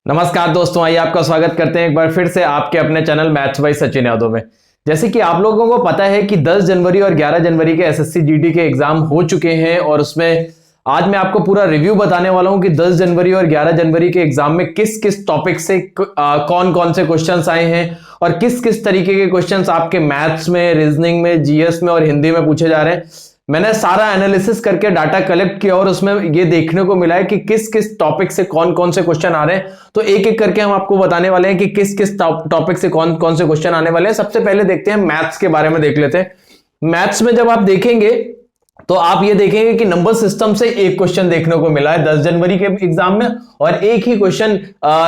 नमस्कार दोस्तों, आइए आपका स्वागत करते हैं एक बार फिर से आपके अपने channel maths by Sachin Yadav में। जैसे कि आप लोगों को पता है कि 10 जनवरी और 11 जनवरी के एसएससी जीडी के एग्जाम हो चुके हैं और उसमें आज मैं आपको पूरा रिव्यू बताने वाला हूं कि 10 जनवरी और 11 जनवरी के एग्जाम में किस किस टॉपिक से कौन कौन से क्वेश्चंस आए हैं और किस किस तरीके के क्वेश्चंस आपके मैथ्स में, रीजनिंग में, जीएस में और हिंदी में पूछे जा रहे हैं। मैंने सारा एनालिसिस करके डाटा कलेक्ट किया और उसमें ये देखने को मिला है कि किस किस टॉपिक से कौन कौन से क्वेश्चन आ रहे हैं। तो एक एक करके हम आपको बताने वाले हैं कि किस किस टॉपिक से कौन कौन से क्वेश्चन आने वाले हैं। सबसे पहले देखते हैं मैथ्स के बारे में, देख लेते हैं। मैथ्स में जब आप देखेंगे तो आप ये देखेंगे कि नंबर सिस्टम से एक क्वेश्चन देखने को मिला है 10 जनवरी के एग्जाम में और एक ही क्वेश्चन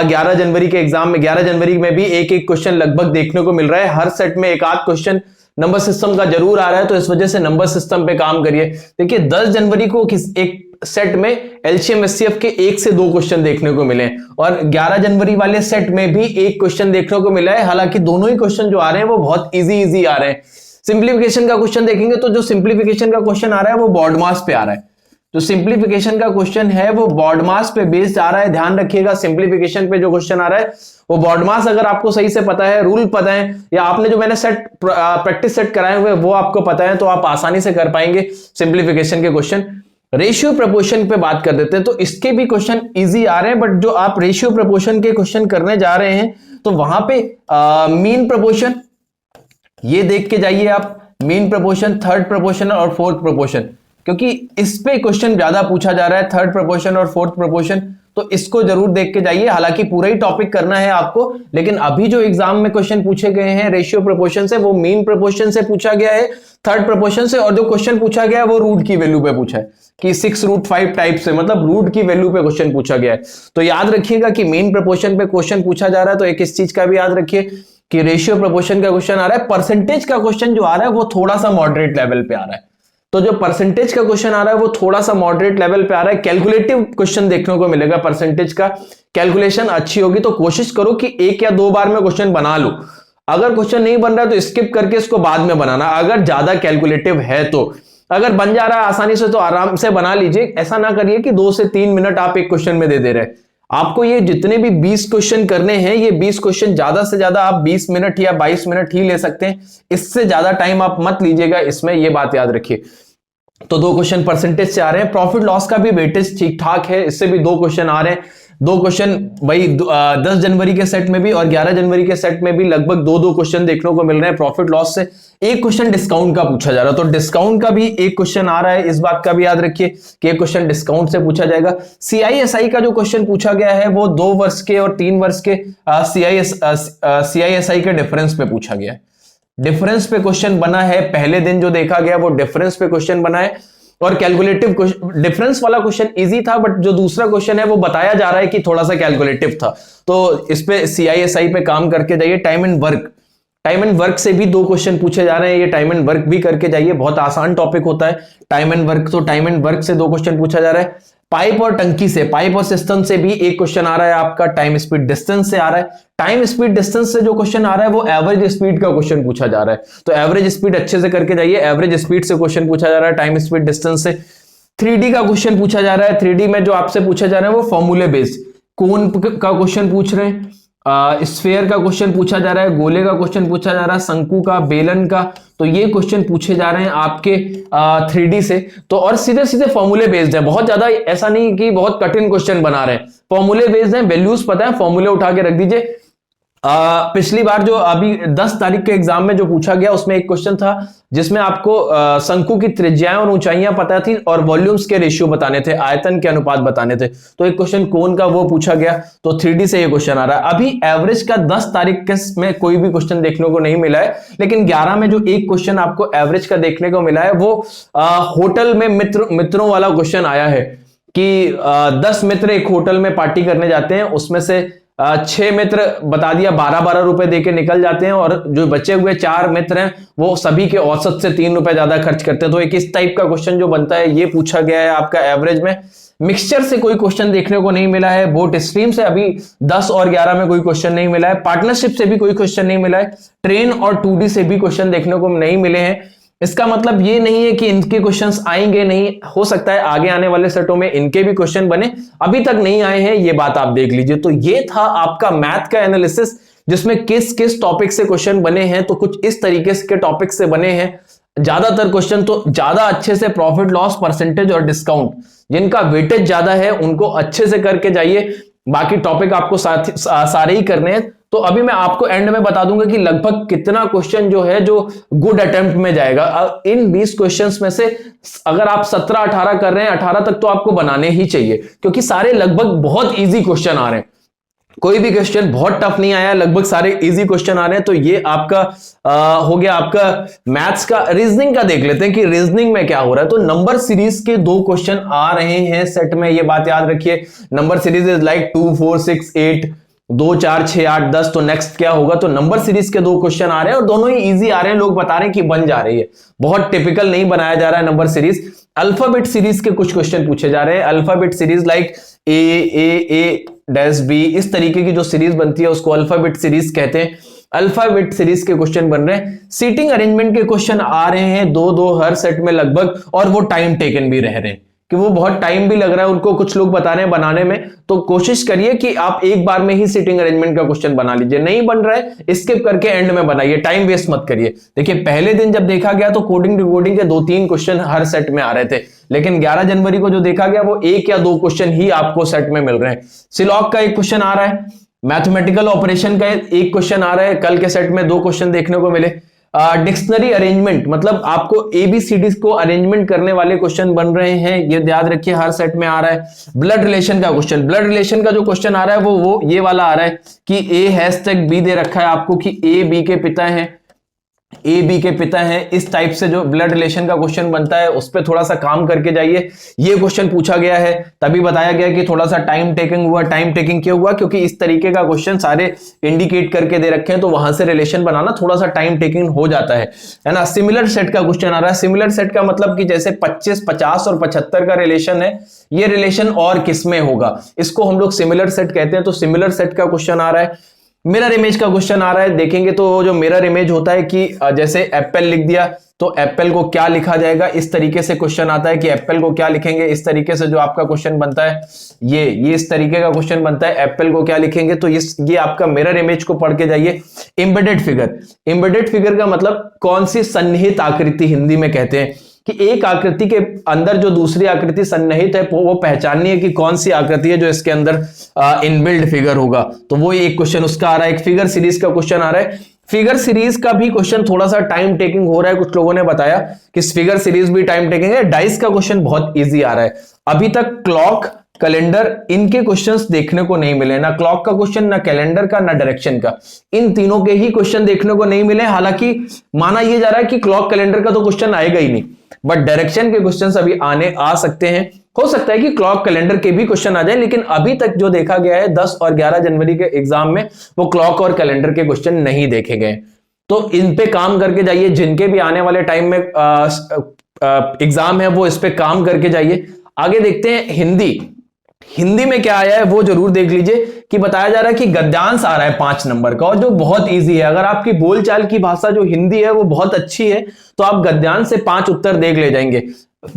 11 जनवरी के एग्जाम में। 11 जनवरी में भी एक एक क्वेश्चन लगभग देखने को मिल रहा है। हर सेट में एक आध क्वेश्चन नंबर सिस्टम का जरूर आ रहा है, तो इस वजह से नंबर सिस्टम पे काम करिए। देखिए 10 जनवरी को एक सेट में एलसीएम एचसीएफ के 1 से 2 क्वेश्चन देखने को मिले और 11 जनवरी वाले सेट में भी एक क्वेश्चन देखने को मिला है। हालांकि दोनों ही क्वेश्चन जो आ रहे हैं वो बहुत इजी आ रहे हैं। सिंप्लीफिकेशन का क्वेश्चन देखेंगे तो जो सिंप्लीफिकेशन का क्वेश्चन आ रहा है वो बॉड मास पे आ रहा है। जो सिंप्लीफिकेशन का क्वेश्चन है वो बॉड मास पे बेस्ड आ रहा है। ध्यान रखिएगा, सिंप्लीफिकेशन पे जो क्वेश्चन आ रहा है वो बॉड मास अगर आपको सही से पता है, रूल पता है, या आपने जो मैंने सेट प्रैक्टिस सेट कराए हुए वो आपको पता है, तो आप आसानी से कर पाएंगे सिंप्लीफिकेशन के क्वेश्चन। रेशियो प्रपोर्शन पे बात कर देते हैं तो इसके भी क्वेश्चन इजी आ रहे हैं, बट जो आप रेशियो प्रपोर्शन के क्वेश्चन करने जा रहे हैं तो वहां पे मीन प्रपोर्शन ये देख के जाइए आप। मीन प्रपोर्शन, थर्ड प्रपोर्शन और फोर्थ प्रपोर्शन, क्योंकि इस पे क्वेश्चन ज्यादा पूछा जा रहा है, थर्ड प्रपोर्शन और फोर्थ प्रपोर्शन, तो इसको जरूर देख के जाइए। हालांकि पूरा ही टॉपिक करना है आपको, लेकिन अभी जो एग्जाम में क्वेश्चन पूछे गए हैं रेशियो प्रपोर्शन से वो मीन प्रपोर्शन से पूछा गया है, थर्ड प्रपोर्शन से, और जो क्वेश्चन पूछा गया है वो रूट की वैल्यू पे पूछा है कि 6√5 टाइप से, मतलब रूट की वैल्यू पे क्वेश्चन पूछा गया है। तो याद रखिएगा कि मीन प्रपोर्शन पे क्वेश्चन पूछा जा रहा है, तो एक इस चीज का भी याद रखिए कि रेशियो प्रपोर्शन का क्वेश्चन आ रहा है। परसेंटेज का क्वेश्चन जो आ रहा है वो थोड़ा सा मॉडरेट लेवल पे आ रहा है। तो जो परसेंटेज का क्वेश्चन आ रहा है वो थोड़ा सा मॉडरेट लेवल पे आ रहा है। कैलकुलेटिव क्वेश्चन देखने को मिलेगा, परसेंटेज का कैलकुलेशन अच्छी होगी, तो कोशिश करो कि 1 या 2 बार में क्वेश्चन बना लो। अगर क्वेश्चन नहीं बन रहा है तो स्किप करके इसको बाद में बनाना, अगर ज्यादा कैलकुलेटिव है तो। अगर बन जा रहा है आसानी से तो आराम से बना लीजिए। ऐसा ना करिए कि 2 से 3 मिनट आप एक क्वेश्चन में दे दे रहे। आपको ये जितने भी 20 क्वेश्चन करने हैं, ये 20 क्वेश्चन ज्यादा से ज्यादा आप 20 मिनट या 22 मिनट ही ले सकते हैं। इससे ज्यादा टाइम आप मत लीजिएगा इसमें, ये बात याद रखिए। तो 2 क्वेश्चन परसेंटेज से आ रहे हैं। प्रॉफिट लॉस का भी वेटेज ठीक ठाक है, इससे भी 2 क्वेश्चन आ रहे हैं। 2 क्वेश्चन भाई 10 जनवरी के सेट में भी और 11 जनवरी के सेट में भी लगभग 2-2 क्वेश्चन देखने को मिल रहे हैं प्रॉफिट लॉस से। एक क्वेश्चन डिस्काउंट का पूछा जा रहा है, तो डिस्काउंट का भी एक क्वेश्चन आ रहा है। इस बात का भी याद रखिए कि एक क्वेश्चन डिस्काउंट से पूछा जाएगा। सीआईएसआई का जो क्वेश्चन पूछा गया है वो 2 वर्ष के और 3 वर्ष के सीआईएसआई के डिफरेंस पे पूछा गया है। डिफरेंस पे क्वेश्चन बना है, पहले दिन जो देखा गया वो डिफरेंस पे क्वेश्चन बना है। और कैलकुलेटिव डिफरेंस वाला क्वेश्चन इजी था, बट जो दूसरा क्वेश्चन है वो बताया जा रहा है कि थोड़ा सा कैलकुलेटिव था। तो इस पे सीआईएसआई पे काम करके जाइए। टाइम एंड वर्क से भी 2 क्वेश्चन पूछे जा रहे हैं, ये टाइम एंड वर्क भी करके जाइए, बहुत आसान टॉपिक होता है टाइम एंड वर्क। तो टाइम एंड वर्क से 2 क्वेश्चन पूछा जा रहा है। पाइप और टंकी से, पाइप और सिस्टम से भी एक क्वेश्चन आ रहा है आपका। टाइम स्पीड डिस्टेंस से आ रहा है। टाइम स्पीड डिस्टेंस से जो क्वेश्चन आ रहा है वो एवरेज स्पीड का क्वेश्चन पूछा जा रहा है, तो एवरेज स्पीड अच्छे से करके जाइए। एवरेज स्पीड से क्वेश्चन पूछा जा रहा है टाइम स्पीड डिस्टेंस से। 3D का क्वेश्चन पूछा जा रहा है। 3D में जो आपसे पूछा जा रहा है वो फॉर्मूले बेस्ड, कोन का क्वेश्चन पूछ रहे हैं, स्फेयर का क्वेश्चन पूछा जा रहा है, गोले का क्वेश्चन पूछा जा रहा है, शंकु का, बेलन का, तो ये क्वेश्चन पूछे जा रहे हैं आपके 3D से। तो और सीधे सीधे फॉर्मूले बेस्ड है, बहुत ज्यादा ऐसा नहीं कि बहुत कठिन क्वेश्चन बना रहे हैं, फॉर्मूले बेस्ड है, वैल्यूज पता है, फॉर्मूले उठा के रख दीजिए। पिछली बार जो अभी 10 तारीख के एग्जाम में जो पूछा गया उसमें एक क्वेश्चन था जिसमें आपको शंकु की त्रिज्याएं और ऊंचाइयां पता थी और वॉल्यूम्स के रेशियो बताने थे, आयतन के अनुपात बताने थे। तो एक क्वेश्चन कोन का वो पूछा गया, तो 3D से ये क्वेश्चन आ रहा है। अभी एवरेज का 10 तारीख के में कोई भी क्वेश्चन देखने को नहीं मिला है, लेकिन 11 में जो एक क्वेश्चन आपको एवरेज का देखने को मिला है वो होटल में मित्रों वाला क्वेश्चन आया है कि 10 मित्र एक होटल में पार्टी करने जाते हैं, उसमें से 6 मित्र बता दिया 12-12 रुपए देके निकल जाते हैं, और जो बचे हुए 4 मित्र हैं वो सभी के औसत से 3 रुपए ज्यादा खर्च करते हैं। तो एक इस टाइप का क्वेश्चन जो बनता है ये पूछा गया है आपका एवरेज में। मिक्सचर से कोई क्वेश्चन देखने को नहीं मिला है। बोट स्ट्रीम से अभी 10 और 11 में कोई क्वेश्चन नहीं मिला है। पार्टनरशिप से भी कोई क्वेश्चन नहीं मिला है। ट्रेन और 2D से भी क्वेश्चन देखने को नहीं मिले हैं। इसका मतलब ये नहीं है कि इनके क्वेश्चंस आएंगे नहीं, हो सकता है आगे आने वाले सेटों में इनके भी क्वेश्चन बने, अभी तक नहीं आए हैं, ये बात आप देख लीजिए। तो ये था आपका मैथ का एनालिसिस, जिसमें किस किस टॉपिक से क्वेश्चन बने हैं। तो कुछ इस तरीके के टॉपिक से बने हैं ज्यादातर क्वेश्चन। तो ज्यादा अच्छे से प्रॉफिट लॉस परसेंटेज और डिस्काउंट, जिनका वेटेज ज्यादा है उनको अच्छे से करके जाइए, बाकी टॉपिक आपको सारे ही करने हैं। तो अभी मैं आपको एंड में बता दूंगा कि लगभग कितना क्वेश्चन जो है जो गुड अटेम्प्ट में जाएगा। इन 20 क्वेश्चंस में से अगर आप 17-18 कर रहे हैं, 18 तक तो आपको बनाने ही चाहिए, क्योंकि सारे लगभग बहुत इजी क्वेश्चन आ रहे हैं, कोई भी क्वेश्चन बहुत टफ नहीं आया, लगभग सारे इजी क्वेश्चन आ रहे हैं। तो ये आपका हो गया आपका मैथ्स का। रीजनिंग का देख लेते हैं कि रीजनिंग में क्या हो रहा है। तो नंबर सीरीज के 2 क्वेश्चन आ रहे हैं सेट में, ये बात याद रखिए। Number series is like 2 4 6 8, 2 4 6 8 10। तो नेक्स्ट क्या होगा, तो नंबर सीरीज के 2 क्वेश्चन आ रहे हैं और दोनों ही इजी आ रहे हैं। लोग बता रहे हैं कि बन जा रही है, बहुत टिपिकल नहीं बनाया जा रहा है नंबर सीरीज। अल्फाबेट सीरीज के कुछ क्वेश्चन पूछे जा रहे हैं। Alphabet series like A dash B, इस तरीके की जो सीरीज बनती है उसको अल्फाबेट सीरीज कहते हैं। अल्फाबेट सीरीज के क्वेश्चन बन रहे हैं। सीटिंग अरेंजमेंट के क्वेश्चन आ रहे हैं 2-2 हर सेट में लगभग, और वो टाइम टेकन भी रह रहे हैं कि वो बहुत टाइम भी लग रहा है उनको, कुछ लोग बता रहे हैं बनाने में। तो कोशिश करिए कि आप एक बार में ही सीटिंग अरेंजमेंट का क्वेश्चन बना लीजिए, नहीं बन रहा है स्किप करके एंड में बनाइए, टाइम वेस्ट मत करिए। देखिए पहले दिन जब देखा गया तो कोडिंग डिकोडिंग के 2-3 क्वेश्चन हर सेट में आ रहे थे, लेकिन 11 जनवरी को जो देखा गया वो 1 या 2 क्वेश्चन ही आपको सेट में मिल रहे हैं। सिलॉग का 1 क्वेश्चन आ रहा है, मैथमेटिकल ऑपरेशन का 1 क्वेश्चन आ रहा है, कल के सेट में 2 क्वेश्चन देखने को मिले। डिक्शनरी अरेंजमेंट, मतलब आपको एबीसीडी को अरेंजमेंट करने वाले क्वेश्चन बन रहे हैं, ये याद रखिए हर सेट में आ रहा है। ब्लड रिलेशन का क्वेश्चन, ब्लड रिलेशन का जो क्वेश्चन आ रहा है वो ये वाला आ रहा है कि ए हैशटैग बी दे रखा है आपको कि ए बी के पिता हैं, ए बी के पिता हैं, इस टाइप से जो ब्लड रिलेशन का क्वेश्चन बनता है उस पर थोड़ा सा काम करके जाइए। ये क्वेश्चन पूछा गया है, तभी बताया गया कि थोड़ा सा टाइम टेकिंग हुआ। टाइम टेकिंग क्यों हुआ, क्योंकि इस तरीके का क्वेश्चन सारे इंडिकेट करके दे रखे हैं, तो वहां से रिलेशन बनाना थोड़ा सा टाइम टेकिंग हो जाता है ना। सिमिलर सेट का क्वेश्चन आ रहा है। सिमिलर सेट का मतलब कि जैसे 25, 50 और 75 का रिलेशन है, ये रिलेशन और किसमें होगा, इसको हम लोग सिमिलर सेट कहते हैं। तो सिमिलर सेट का क्वेश्चन आ रहा है। मिरर इमेज का क्वेश्चन आ रहा है, देखेंगे तो जो मिरर इमेज होता है कि जैसे एप्पल लिख दिया तो एप्पल को क्या लिखा जाएगा, इस तरीके से क्वेश्चन आता है कि एप्पल को क्या लिखेंगे। इस तरीके से जो आपका क्वेश्चन बनता है ये इस तरीके का क्वेश्चन बनता है, एप्पल को क्या लिखेंगे। तो ये आपका मिरर इमेज को पढ़ के जाइए। एम्बेडेड फिगर, एम्बेडेड फिगर का मतलब कौन सी सन्निहित आकृति हिंदी में कहते हैं, कि एक आकृति के अंदर जो दूसरी आकृति सन्निहित है वो पहचाननी है कि कौन सी आकृति है जो इसके अंदर इनबिल्ड फिगर होगा। तो वो एक क्वेश्चन उसका आ रहा है। एक फिगर सीरीज का क्वेश्चन आ रहा है। फिगर सीरीज का भी क्वेश्चन थोड़ा सा टाइम टेकिंग हो रहा है, कुछ लोगों ने बताया कि फिगर सीरीज भी टाइम टेकिंग है। डाइस का क्वेश्चन बहुत ईजी आ रहा है। अभी तक क्लॉक, कैलेंडर, इनके क्वेश्चंस देखने को नहीं मिले, ना क्लॉक का क्वेश्चन, ना कैलेंडर का, ना डायरेक्शन का, इन तीनों के ही क्वेश्चन देखने को नहीं मिले। हालांकि माना यह जा रहा है कि क्लॉक कैलेंडर का तो क्वेश्चन आएगा ही नहीं, बट डायरेक्शन के क्वेश्चंस अभी आ सकते हैं। हो सकता है कि क्लॉक कैलेंडर के भी क्वेश्चन आ जाए, लेकिन अभी तक जो देखा गया है 10 और 11 जनवरी के एग्जाम में वो क्लॉक और कैलेंडर के क्वेश्चन नहीं देखे गए। तो इन पे काम करके जाइए, जिनके भी आने वाले टाइम में एग्जाम है वो इस पे काम करके जाइए। आगे देखते हैं हिंदी। हिंदी में क्या आया है वो जरूर देख लीजिए, कि बताया जा रहा है कि गद्यांश आ रहा है 5 नंबर का, और जो बहुत इजी है। अगर आपकी बोलचाल की भाषा जो हिंदी है वो बहुत अच्छी है तो आप गद्यांश से 5 उत्तर देख ले जाएंगे।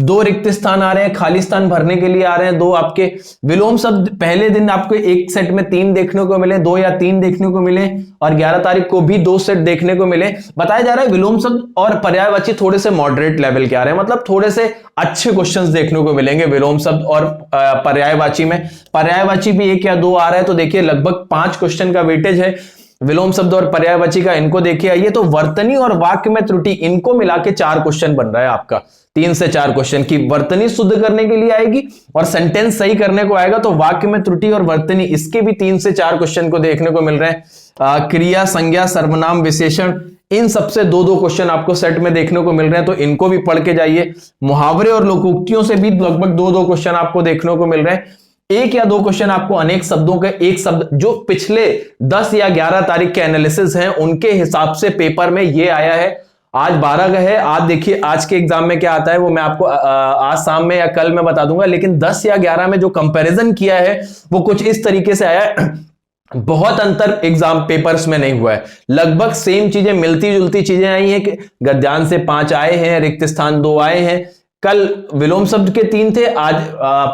2 रिक्त स्थान आ रहे हैं, खाली स्थान भरने के लिए आ रहे हैं। 2 आपके विलोम शब्द पहले दिन आपको एक सेट में 3 देखने को मिले, 2 या 3 देखने को मिले, और 11 तारीख को भी 2 सेट देखने को मिले। बताया जा रहा है विलोम शब्द और पर्यायवाची थोड़े से मॉडरेट लेवल के आ रहे हैं, मतलब थोड़े से अच्छे क्वेश्चंस देखने को मिलेंगे विलोम शब्द और पर्यायवाची में। पर्यायवाची भी 1 या 2 आ रहा है, तो देखिए लगभग 5 क्वेश्चन का वेटेज है विलोम शब्द और पर्यायवाची का। इनको देखिए आइए। तो वर्तनी और वाक्य में त्रुटि, इनको मिला के 4 क्वेश्चन बन रहा है आपका, 3 से 4 क्वेश्चन की वर्तनी शुद्ध करने के लिए आएगी और सेंटेंस सही करने को आएगा। तो वाक्य में त्रुटि और वर्तनी, इसके भी 3 से 4 क्वेश्चन को देखने को मिल रहे हैं। क्रिया, संज्ञा, सर्वनाम, विशेषण, इन सबसे 2-2 क्वेश्चन आपको सेट में देखने को मिल रहे हैं, तो इनको भी पढ़ के जाइए। मुहावरे और लोकोक्तियों से भी लगभग 2-2 क्वेश्चन आपको देखने को मिल रहे हैं। 1 या 2 क्वेश्चन आपको अनेक शब्दों के एक शब्द, जो पिछले 10 या 11 तारीख के एनालिसिस हैं उनके हिसाब से पेपर में ये आया है। आज 12 का है, आज देखिए आज के एग्जाम में क्या आता है वो मैं आपको आज शाम में या कल में बता दूंगा। लेकिन 10 या 11 में जो कंपैरिजन किया है वो कुछ इस तरीके से आया है बहुत अंतर एग्जाम पेपर्स में नहीं हुआ है, लगभग सेम चीजें, मिलती जुलती चीजें आई हैं कि गद्यांश से 5 आए हैं, रिक्त स्थान 2 आए हैं, कल विलोम शब्द के 3 थे, आज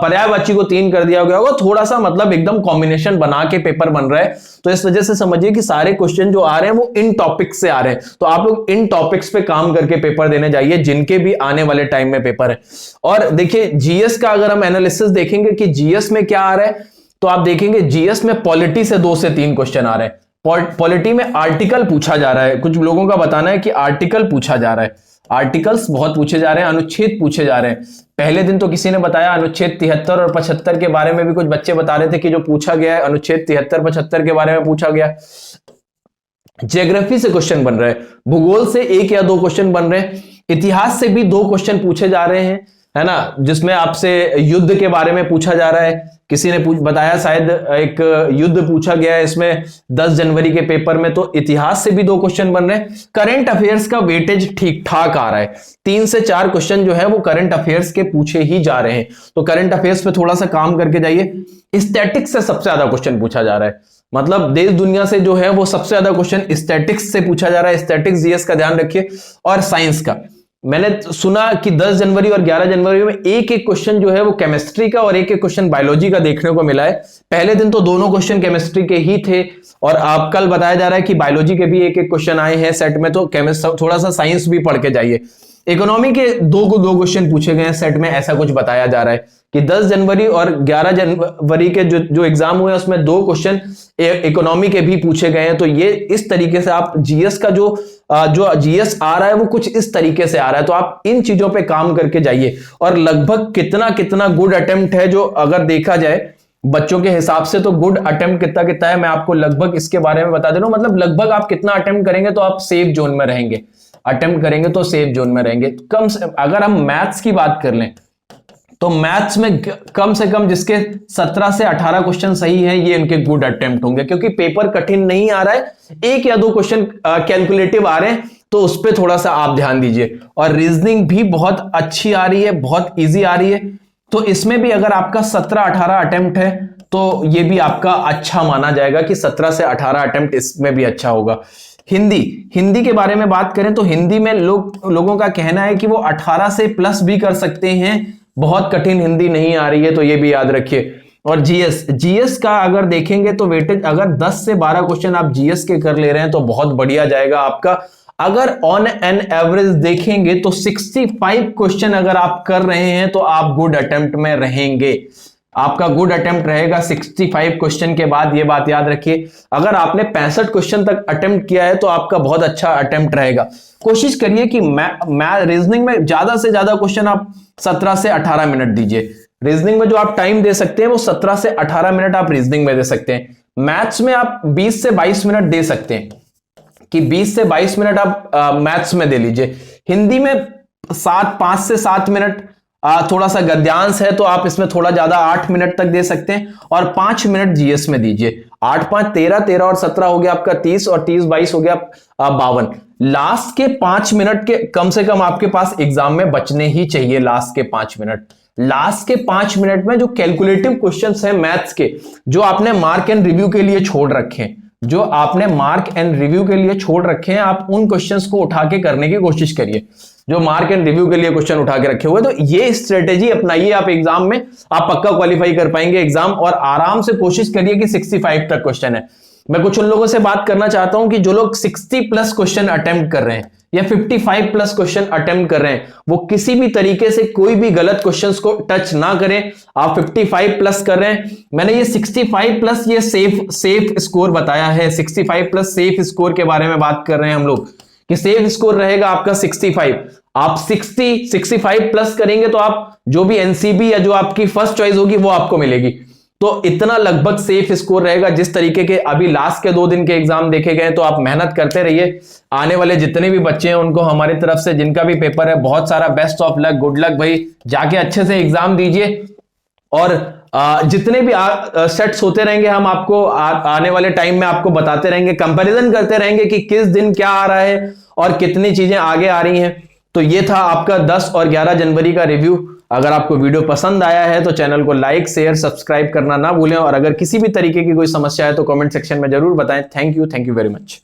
पर्यायवाची को 3 कर दिया गया होगा, थोड़ा सा मतलब एकदम कॉम्बिनेशन बना के पेपर बन रहा है। तो इस वजह से समझिए कि सारे क्वेश्चन जो आ रहे हैं वो इन टॉपिक्स से आ रहे हैं, तो आप लोग इन टॉपिक्स पे काम करके पेपर देने जाइए जिनके भी आने वाले टाइम में पेपर है। और देखिए जीएस का अगर हम एनालिसिस देखेंगे कि जीएस में क्या आ रहा है, तो आप देखेंगे जीएस में पॉलिटी से 2 से 3 क्वेश्चन आ रहे हैं। पॉलिटी में आर्टिकल पूछा जा रहा है, कुछ लोगों का बताना है कि आर्टिकल पूछा जा रहा है, आर्टिकल्स बहुत पूछे जा रहे हैं, अनुच्छेद पूछे जा रहे हैं। पहले दिन तो किसी ने बताया अनुच्छेद 73 और 75 के बारे में भी कुछ बच्चे बता रहे थे कि जो पूछा गया है अनुच्छेद 73 75 के बारे में पूछा गया। ज्योग्राफी से क्वेश्चन बन रहे हैं, भूगोल से 1 या 2 क्वेश्चन बन रहे हैं, इतिहास से भी 2 क्वेश्चन पूछे जा रहे हैं, है ना, जिसमें आपसे युद्ध के बारे में पूछा जा रहा है। किसी ने बताया शायद एक युद्ध पूछा गया है इसमें 10 जनवरी के पेपर में, तो इतिहास से भी 2 क्वेश्चन बन रहे हैं। करंट अफेयर्स का वेटेज ठीक ठाक आ रहा है, 3 से 4 क्वेश्चन जो है वो करंट अफेयर्स के पूछे ही जा रहे हैं, तो करंट अफेयर्स पे थोड़ा सा काम करके जाइए। स्टैटिक्स से सबसे ज्यादा क्वेश्चन पूछा जा रहा है, मतलब देश दुनिया से जो है वो सबसे ज्यादा क्वेश्चन स्टैटिक्स से पूछा जा रहा है, स्टैटिक्स जीएस का ध्यान रखिए। और साइंस का मैंने सुना कि 10 जनवरी और 11 जनवरी में एक एक क्वेश्चन जो है वो केमिस्ट्री का और एक एक क्वेश्चन बायोलॉजी का देखने को मिला है। पहले दिन तो दोनों क्वेश्चन केमिस्ट्री के ही थे, और आप कल बताया जा रहा है कि बायोलॉजी के भी एक एक क्वेश्चन आए हैं सेट में, तो थोड़ा सा साइंस भी पढ़ के जाइए। इकोनॉमी के 2 क्वेश्चन पूछे गए हैं सेट में, ऐसा कुछ बताया जा रहा है कि 10 जनवरी और 11 जनवरी के जो एग्जाम हुए उसमें 2 क्वेश्चन इकोनॉमी के भी पूछे गए हैं। तो ये इस तरीके से आप जीएस का जो जीएस आ रहा है वो कुछ इस तरीके से आ रहा है, तो आप इन चीजों पे काम करके जाइए। और लगभग कितना कितना गुड अटेम्प्ट है, जो अगर देखा जाए बच्चों के हिसाब से, तो गुड अटेम्प्ट कितना कितना है मैं आपको लगभग इसके बारे में बता दे रहा हूं। मतलब लगभग आप कितना अटेम्प्ट करेंगे तो आप सेफ जोन में रहेंगे, अटेम्प्ट करेंगे तो सेफ जोन में रहेंगे। कम से अगर हम मैथ्स की बात कर लें तो मैथ्स में कम से कम जिसके 17 से 18 क्वेश्चन सही हैं ये इनके गुड अटेम्प्ट होंगे, क्योंकि पेपर कठिन नहीं आ रहा है, 1 या 2 क्वेश्चन कैलकुलेटिव आ रहे हैं, तो उस पर थोड़ा सा आप ध्यान दीजिए। और रीजनिंग भी बहुत अच्छी आ रही है, बहुत इजी आ रही है, तो इसमें भी अगर आपका 17-18 अटेम्प्ट है तो ये भी आपका अच्छा माना जाएगा कि 17 से 18 अटेम्प्ट इसमें भी अच्छा होगा। हिंदी के बारे में बात करें तो हिंदी में लोगों का कहना है कि वो 18 से प्लस भी कर सकते हैं, बहुत कठिन हिंदी नहीं आ रही है, तो ये भी याद रखिए। और जीएस का अगर देखेंगे तो वेटेज अगर 10 से 12 क्वेश्चन आप जीएस के कर ले रहे हैं तो बहुत बढ़िया जाएगा आपका। अगर ऑन एन एवरेज देखेंगे तो 65 क्वेश्चन अगर आप कर रहे हैं तो आप गुड अटेम्प्ट में रहेंगे, आपका गुड अटेम्प्ट रहेगा 65 क्वेश्चन के बाद, ये बात याद रखिए। अगर आपने 65 क्वेश्चन तक अटेम्प्ट किया है तो आपका बहुत अच्छा अटेम्प्ट रहेगा। कोशिश करिए कि रीजनिंग में ज्यादा से ज्यादा क्वेश्चन आप 17 से 18 मिनट दीजिए। रीजनिंग में जो आप टाइम दे सकते हैं वो 17 से 18 मिनट आप रीजनिंग में दे सकते हैं। मैथ्स में आप 20 से 22 मिनट दे सकते हैं कि 20 से 22 मिनट आप मैथ्स में दे लीजिए। हिंदी में 5 से 7 मिनट, थोड़ा सा गद्यांश है तो आप इसमें थोड़ा ज्यादा 8 मिनट तक दे सकते हैं, और 5 मिनट जीएस में दीजिए। 8 5 13, 13 और 17 हो गया आपका 30, और 30 22 हो गया 52। लास्ट के 5 मिनट के कम से कम आपके पास एग्जाम में बचने ही चाहिए। लास्ट के 5 मिनट, लास्ट के 5 मिनट में जो कैलकुलेटिव क्वेश्चंस हैं मैथ्स के, जो आपने मार्क एंड रिव्यू के लिए छोड़ रखे हैं, जो आपने मार्क एंड रिव्यू के लिए छोड़ रखे हैं, आप उन क्वेश्चंस को उठा के करने की कोशिश करिए, जो मार्क एंड रिव्यू के लिए क्वेश्चन उठा के रखे हुए। तो ये स्ट्रेटेजी अपनाइए आप एग्जाम में, आप पक्का क्वालिफाई कर पाएंगे एग्जाम। और आराम से कोशिश करिए कि 65 तक क्वेश्चन है। मैं कुछ उन लोगों से बात करना चाहता हूं कि जो लोग 60 प्लस क्वेश्चन अटेम्प्ट कर रहे हैं या 55 प्लस क्वेश्चन अटेम्प्ट कर रहे हैं, वो किसी भी तरीके से कोई भी गलत क्वेश्चंस को टच ना करें। आप 55 प्लस कर रहे हैं, मैंने ये 65 प्लस ये सेफ स्कोर बताया है। 65 प्लस सेफ स्कोर के बारे में बात कर रहे हैं हम लोग कि सेफ स्कोर रहेगा आपका 65। आप 65 प्लस करेंगे तो आप जो भी एनसीबी या जो आपकी फर्स्ट चॉइस होगी वो आपको मिलेगी। तो इतना लगभग सेफ स्कोर रहेगा। जिस तरीके के अभी लास्ट के 2 दिन के एग्जाम देखे गए, तो आप मेहनत करते रहिए। आने वाले जितने भी बच्चे हैं उनको हमारी तरफ से, जिनका भी पेपर है, बहुत सारा best of luck, good luck भाई। जाके अच्छे से एग्जाम दीजिए, और जितने भी सेट्स होते रहेंगे हम आपको आने वाले टाइम में आपको बताते रहेंगे, कंपैरिजन करते रहेंगे कि किस दिन क्या आ रहा है और कितनी चीजें आगे आ रही हैं। तो ये था आपका 10 और 11 जनवरी का रिव्यू। अगर आपको वीडियो पसंद आया है तो चैनल को लाइक शेयर सब्सक्राइब करना ना भूलें, और अगर किसी भी तरीके की कोई समस्या है तो कमेंट सेक्शन में जरूर बताएं। Thank you very much.